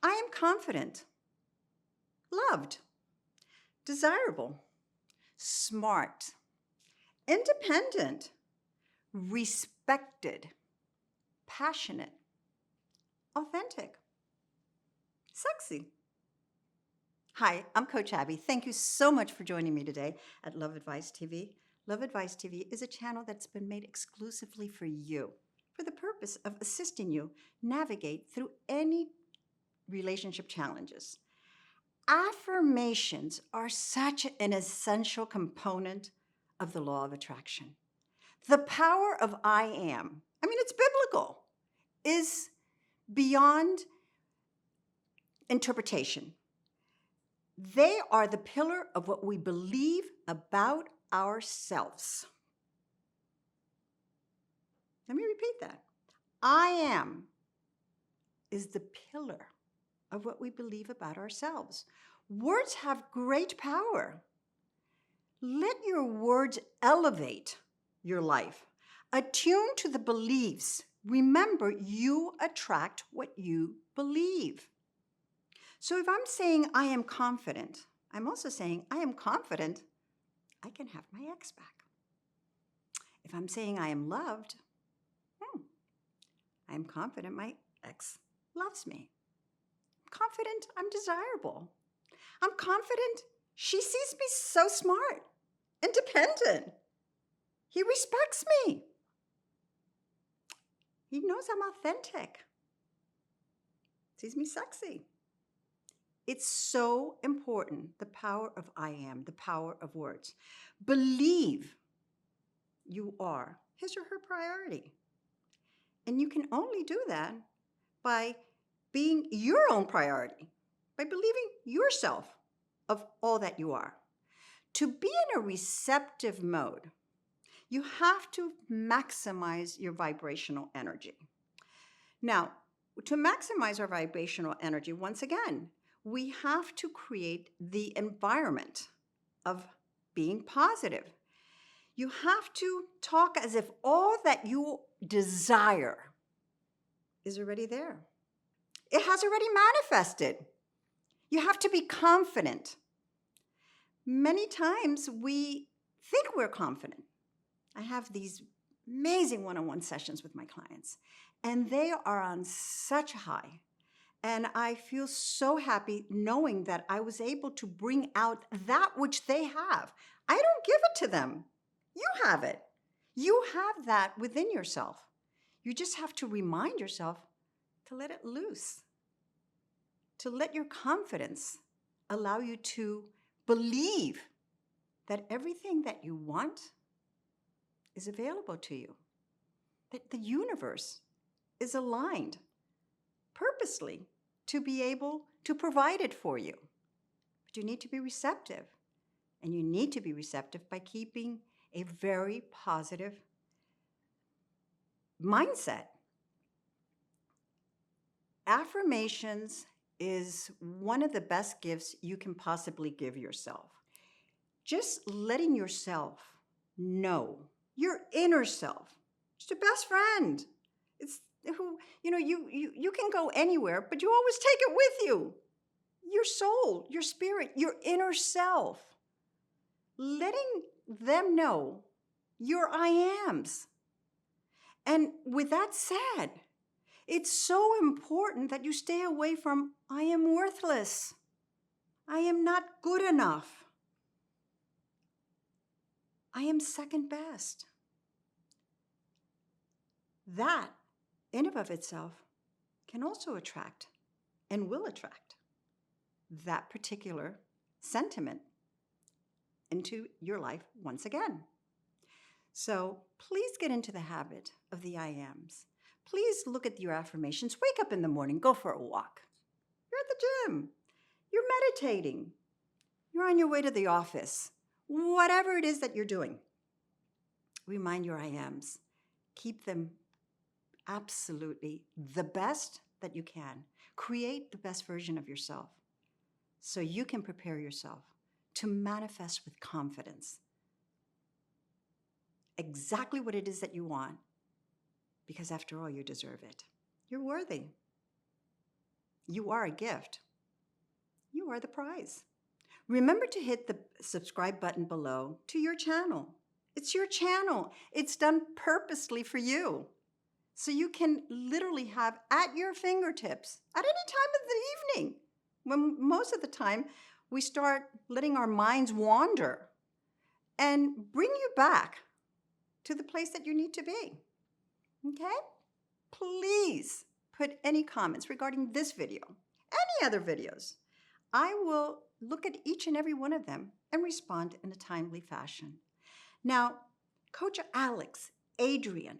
I am confident, loved, desirable, smart, independent, respected, passionate, authentic, sexy. Hi, I'm Coach Abby. Thank you so much for joining me today at Love Advice TV. Love Advice TV is a channel that's been made exclusively for you for the purpose of assisting you navigate through any relationship challenges. Affirmations are such an essential component of the law of attraction. The power of I am, it's biblical, is beyond interpretation. They are the pillar of what we believe about ourselves. Let me repeat that. I am is the pillar of what we believe about ourselves. Words have great power. Let your words elevate your life. Attune to the beliefs. Remember, you attract what you believe. So if I'm saying I am confident, I'm also saying I am confident I can have my ex back. If I'm saying I am loved, I am confident my ex loves me. I'm confident I'm desirable. I'm confident she sees me so smart, independent. He respects me. He knows I'm authentic. Sees me sexy. It's so important, the power of I am, the power of words. Believe you are his or her priority. And you can only do that by being your own priority, by believing yourself of all that you are. To be in a receptive mode, you have to maximize your vibrational energy. Now, to maximize our vibrational energy, once again, we have to create the environment of being positive. You have to talk as if all that you desire is already there. It has already manifested. You have to be confident. Many times we think we're confident. I have these amazing one-on-one sessions with my clients, and they are on such a high. And I feel so happy knowing that I was able to bring out that which they have. I don't give it to them. You have it. You have that within yourself. You just have to remind yourself to let it loose, to let your confidence allow you to believe that everything that you want is available to you, that the universe is aligned purposely to be able to provide it for you. But you need to be receptive, and you need to be receptive by keeping a very positive mindset. Affirmations is one of the best gifts you can possibly give yourself. Just letting yourself know, your inner self, it's your best friend. It's who, you can go anywhere, but you always take it with you. Your soul, your spirit, your inner self. Letting them know your I ams. And with that said, it's so important that you stay away from I am worthless. I am not good enough. I am second best. That, in and of itself, can also attract and will attract that particular sentiment into your life once again. So please get into the habit of the I ams. Please look at your affirmations. Wake up in the morning, go for a walk. You're at the gym. You're meditating. You're on your way to the office. Whatever it is that you're doing, remind your I ams. Keep them absolutely the best that you can. Create the best version of yourself so you can prepare yourself to manifest with confidence exactly what it is that you want, because after all, you deserve it. You're worthy. You are a gift. You are the prize. Remember to hit the subscribe button below to your channel. It's your channel. It's done purposely for you. So you can literally have at your fingertips at any time of the evening, when most of the time we start letting our minds wander, and bring you back to the place that you need to be. Okay? Please put any comments regarding this video, any other videos. I will look at each and every one of them and respond in a timely fashion. Now, Coach Alex, Adrian,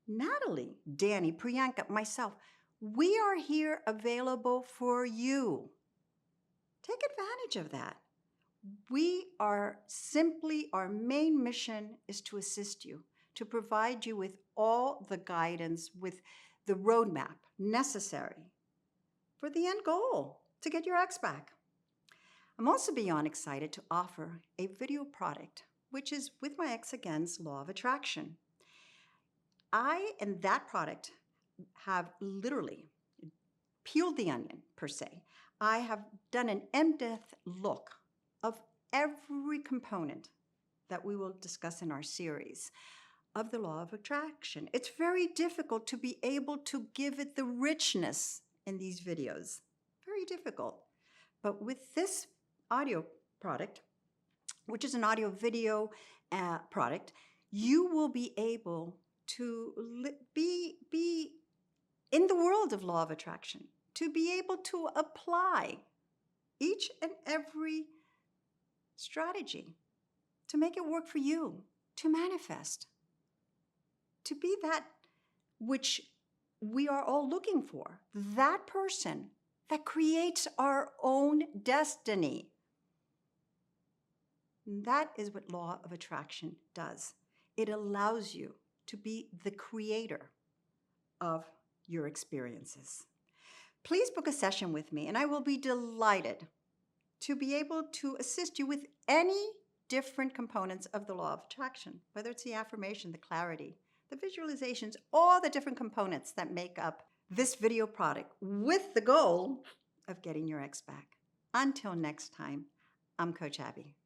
Natalie, Danny, Priyanka, myself, we are here available for you. Take advantage of that. Our main mission is to assist you, to provide you with all the guidance, with the roadmap necessary for the end goal, to get your ex back. I'm also beyond excited to offer a video product, which is With My Ex Again's Law of Attraction. I and that product have literally peeled the onion, per se. I have done an in-depth look of every component that we will discuss in our series of the law of attraction. It's very difficult to be able to give it the richness in these videos. Very difficult. But with this audio product, which is an audio video product, you will be able to be in the world of law of attraction, to be able to apply each and every strategy to make it work for you, to manifest, to be that which we are all looking for, that person that creates our own destiny. That is what law of attraction does. It allows you to be the creator of your experiences. Please book a session with me, and I will be delighted to be able to assist you with any different components of the law of attraction, whether it's the affirmation, the clarity, the visualizations, all the different components that make up this video product, with the goal of getting your ex back. Until next time, I'm Coach Abby.